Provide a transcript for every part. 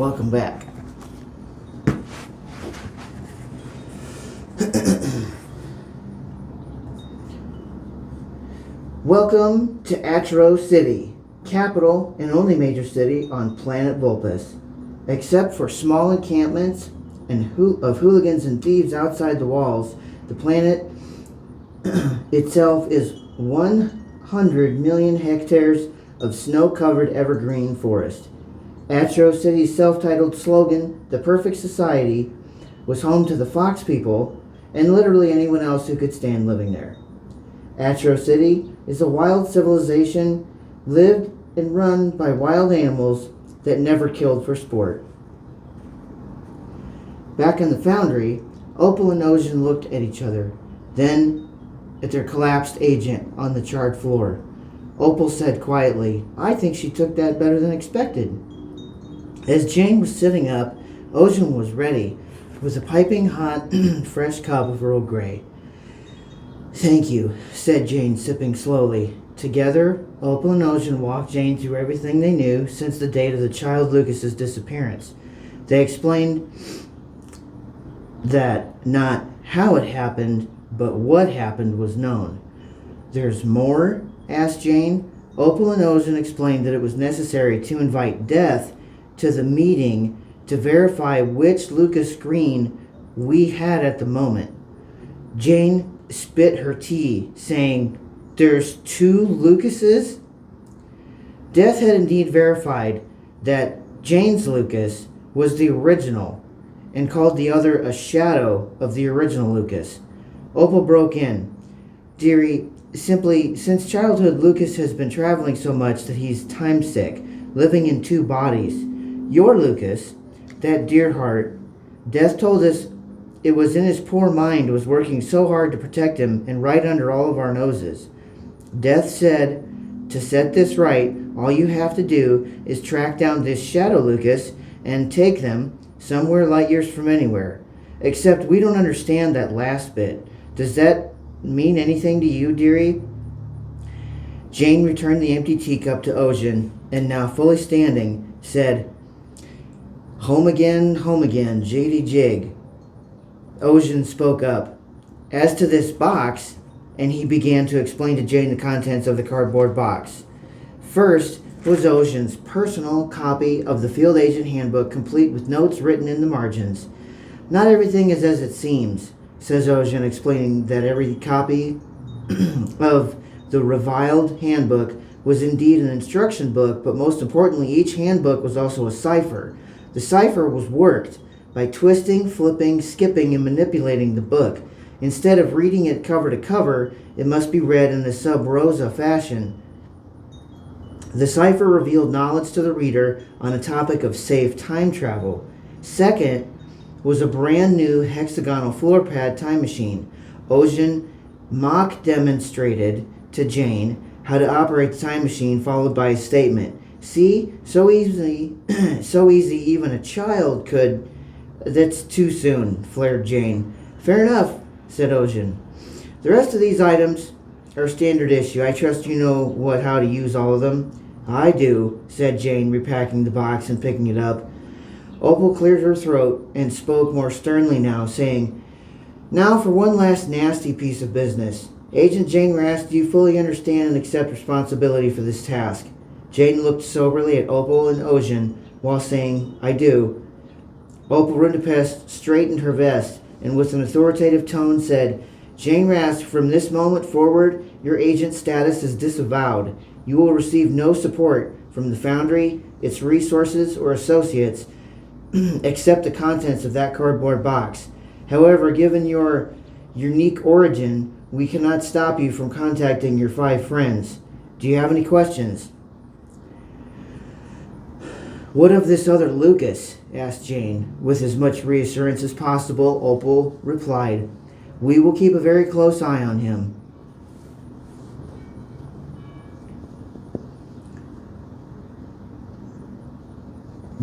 Welcome back. Welcome to Atro City, capital and only major city on planet Vulpes. Except for small encampments of hooligans and thieves outside the walls, the planet itself is 100 million hectares of snow-covered evergreen forest. Atro City's self-titled slogan, "The Perfect Society," was home to the Fox people and literally anyone else who could stand living there. Atro City is a wild civilization lived and run by wild animals that never killed for sport. Back in the foundry, Opal and Ocean looked at each other, then at their collapsed agent on the charred floor. Opal said quietly, "I think she took that better than expected." As Jane was sitting up, Ocean was ready with a piping hot, fresh cup of Earl Grey. "Thank you," said Jane, sipping slowly. Together, Opal and Ocean walked Jane through everything they knew since the date of the child Lucas's disappearance. They explained that not how it happened, but what happened was known. "There's more?" asked Jane. Opal and Ocean explained that it was necessary to invite Death to the meeting to verify which Lucas Green we had at the moment. Jane spit her tea, saying, "There's two Lucases?" Death had indeed verified that Jane's Lucas was the original and called the other a shadow of the original Lucas. Opal broke in. "Dearie, simply, since childhood, Lucas has been traveling so much that he's time sick, living in two bodies. Your Lucas, that dear heart, Death told us it was in his poor mind, was working so hard to protect him and right under all of our noses. Death said, to set this right, all you have to do is track down this shadow Lucas and take them somewhere light years from anywhere. Except we don't understand that last bit. Does that mean anything to you, dearie?" Jane returned the empty teacup to Ocean, and now fully standing, said, home again, jiggy jig." Ocean spoke up. "As to this box," and he began to explain to Jane the contents of the cardboard box. First was Ocean's personal copy of the Field Agent Handbook, complete with notes written in the margins. "Not everything is as it seems," says Ocean, explaining that every copy of the reviled handbook was indeed an instruction book, but most importantly, each handbook was also a cipher. The cipher was worked by twisting, flipping, skipping, and manipulating the book. Instead of reading it cover to cover, it must be read in a sub rosa fashion. The cipher revealed knowledge to the reader on a topic of safe time travel. Second was a brand new hexagonal floor pad time machine. Ocean mock demonstrated to Jane how to operate the time machine, followed by a statement. "See, so easy, so easy even a child could." "That's too soon," flared Jane. "Fair enough," said Ocean. "The rest of these items are standard issue. I trust you know how to use all of them." "I do," said Jane, repacking the box and picking it up. Opal cleared her throat and spoke more sternly now, saying, "Now for one last nasty piece of business. Agent Jane Rast, do you fully understand and accept responsibility for this task?" Jane looked soberly at Opal and Ocean while saying, "I do." Opal Rundapest straightened her vest and with an authoritative tone said, "Jane Rast, from this moment forward, your agent status is disavowed. You will receive no support from the Foundry, its resources, or associates, except the contents of that cardboard box. However, given your unique origin, we cannot stop you from contacting your 5 friends. Do you have any questions?" "What of this other Lucas?" asked Jane. With as much reassurance as possible, Opal replied, "We will keep a very close eye on him."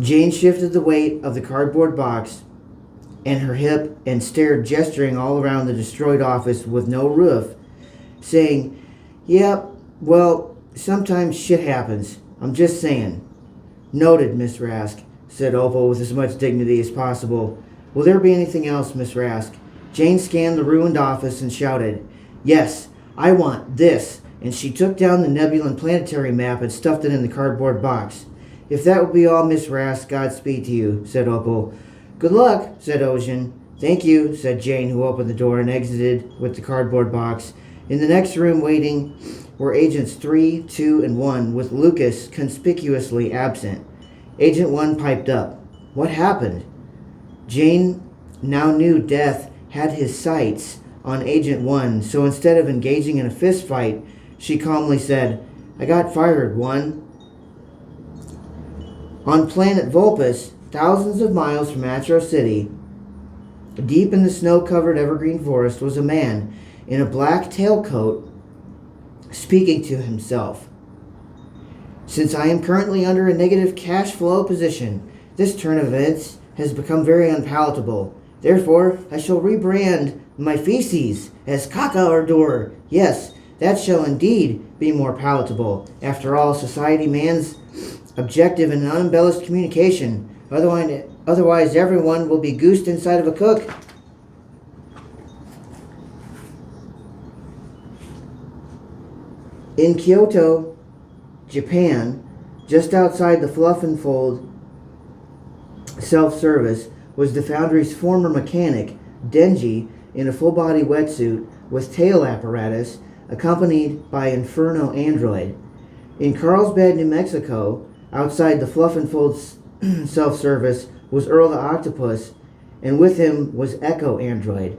Jane shifted the weight of the cardboard box and her hip and stared, gesturing all around the destroyed office with no roof, saying, "Yep, well, sometimes shit happens. I'm just saying." "Noted, Miss Rask. said Opal with as much dignity as possible. Will there be anything else, Miss Rask? Jane scanned the ruined office and shouted, Yes, I want this, and she took down the Nebulan planetary map and stuffed it in the cardboard box. If that will be all, Miss Rask, Godspeed to you, said Opal. Good luck, said Ocean. Thank you, said Jane, who opened the door and exited with the cardboard box. In the next room waiting were Agents 3, 2, and 1, with Lucas conspicuously absent. Agent 1 piped up. What happened? Jane now knew Death had his sights on Agent 1, so instead of engaging in a fist fight, she calmly said, I got fired, 1. On planet Vulpus, thousands of miles from Atro City, deep in the snow-covered evergreen forest, was a man in a black tailcoat speaking to himself. Since I am currently under a negative cash flow position, this turn of events has become very unpalatable. Therefore, I shall rebrand my feces as caca ardor. Yes, that shall indeed be more palatable. After all, society man's objective in unembellished communication. Otherwise, everyone will be goosed inside of a cook. In Kyoto, Japan, just outside the Fluff and Fold self-service, was the Foundry's former mechanic, Denji, in a full-body wetsuit with tail apparatus, accompanied by Inferno Android. In Carlsbad, New Mexico, outside the Fluff and Fold self-service, was Earl the Octopus, and with him was Echo Android.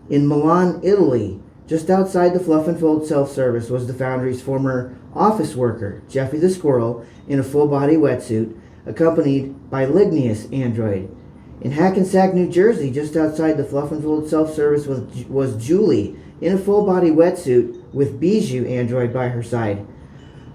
In Milan, Italy, just outside the Fluff and Fold self-service, was the Foundry's former office worker, Jeffy the Squirrel, in a full-body wetsuit, accompanied by Ligneous Android. In Hackensack, New Jersey, just outside the Fluff and Fold self-service, was Julie, in a full-body wetsuit, with Bijou Android by her side.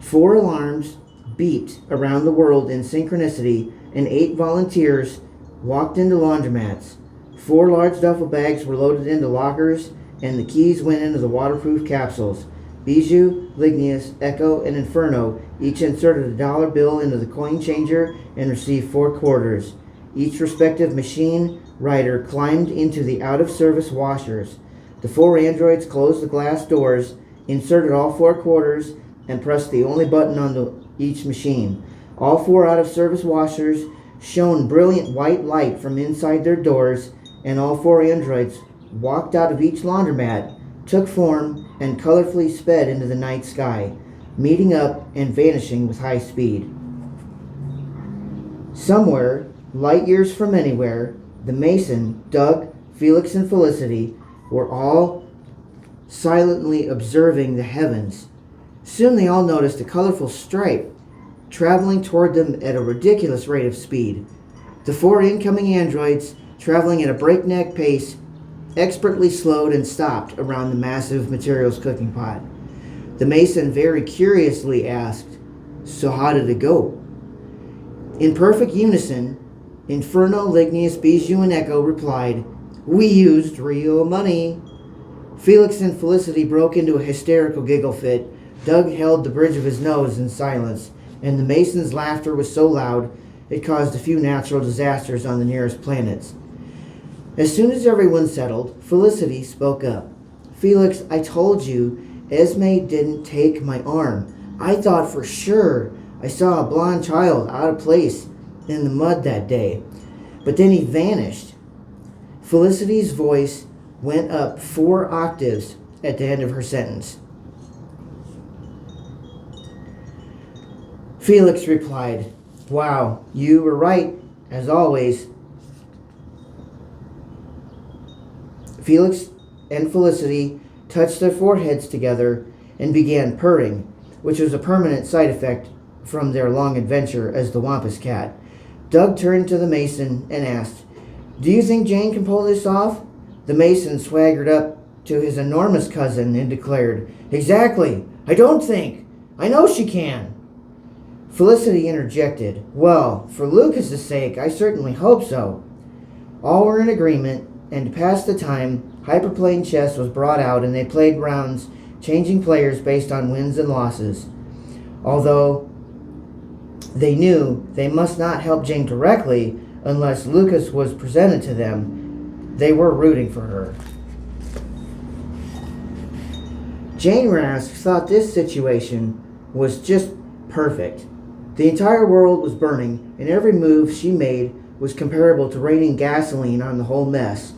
4 alarms beat around the world in synchronicity, and 8 volunteers walked into laundromats. 4 large duffel bags were loaded into lockers, and the keys went into the waterproof capsules. Bijou, Ligneous, Echo, and Inferno each inserted a dollar bill into the coin changer and received 4 quarters. Each respective machine rider climbed into the out-of-service washers. The 4 androids closed the glass doors, inserted all 4 quarters, and pressed the only button on each machine. All 4 out-of-service washers shone brilliant white light from inside their doors, and all 4 androids walked out of each laundromat, took form, and colorfully sped into the night sky, meeting up and vanishing with high speed. Somewhere, light years from anywhere, the Mason, Doug, Felix, and Felicity were all silently observing the heavens. Soon they all noticed a colorful stripe traveling toward them at a ridiculous rate of speed. The 4 incoming androids, traveling at a breakneck pace, expertly slowed and stopped around the massive materials cooking pot. The Mason very curiously asked, So how did it go? In perfect unison, Inferno, Ligneous, Bijou, and Echo replied, We used real money. Felix and Felicity broke into a hysterical giggle fit. Doug held the bridge of his nose in silence, and the Mason's laughter was so loud it caused a few natural disasters on the nearest planets. As soon as everyone settled, Felicity spoke up. Felix, I told you, Esme didn't take my arm. I thought for sure I saw a blonde child out of place in the mud that day. But then he vanished. Felicity's voice went up 4 octaves at the end of her sentence. Felix replied, Wow, you were right, as always. Felix and Felicity touched their foreheads together and began purring, which was a permanent side effect from their long adventure as the Wampus Cat. Doug turned to the Mason and asked, Do you think Jane can pull this off? The Mason swaggered up to his enormous cousin and declared, Exactly. I don't think. I know she can. Felicity interjected, Well, for Lucas's sake, I certainly hope so. All were in agreement, and to pass the time, Hyperplane chess was brought out and they played rounds, changing players based on wins and losses. Although They knew they must not help Jane directly unless Lucas was presented to them. They were rooting for her. Jane Rask thought this situation was just perfect. The entire world was burning, and every move she made was comparable to raining gasoline on the whole mess.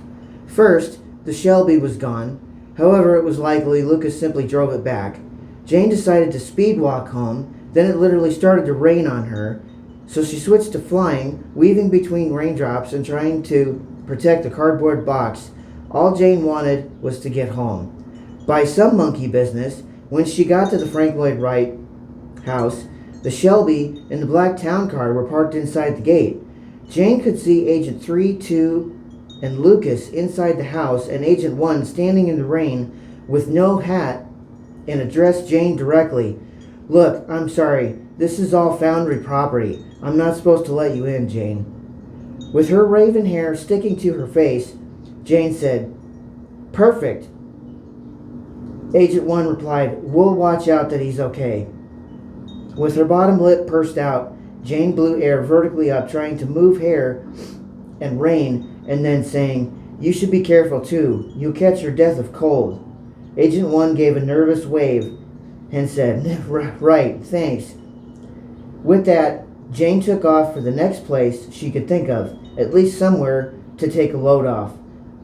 First, the Shelby was gone. However, it was likely Lucas simply drove it back. Jane decided to speed walk home. Then it literally started to rain on her, so she switched to flying, weaving between raindrops and trying to protect the cardboard box. All Jane wanted was to get home. By some monkey business, when she got to the Frank Lloyd Wright house, the Shelby and the black town car were parked inside the gate. Jane could see Agent 3, 2, and Lucas inside the house, and Agent 1 standing in the rain with no hat, and addressed Jane directly. "Look, I'm sorry. This is all Foundry property. I'm not supposed to let you in, Jane." With her raven hair sticking to her face, Jane said, "Perfect." Agent 1 replied, "We'll watch out that he's okay." With her bottom lip pursed out, Jane blew air vertically up, trying to move hair and rain, and then saying, "You should be careful too. You'll catch your death of cold." Agent 1 gave a nervous wave and said, "Right, thanks." With that, Jane took off for the next place she could think of, at least somewhere to take a load off.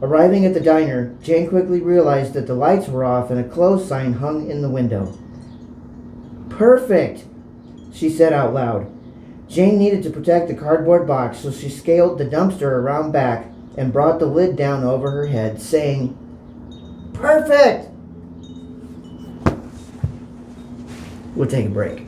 Arriving at the diner, Jane quickly realized that the lights were off and a close sign hung in the window. "Perfect," she said out loud. Jane needed to protect the cardboard box, so she scaled the dumpster around back and brought the lid down over her head, saying, "Perfect!" We'll take a break.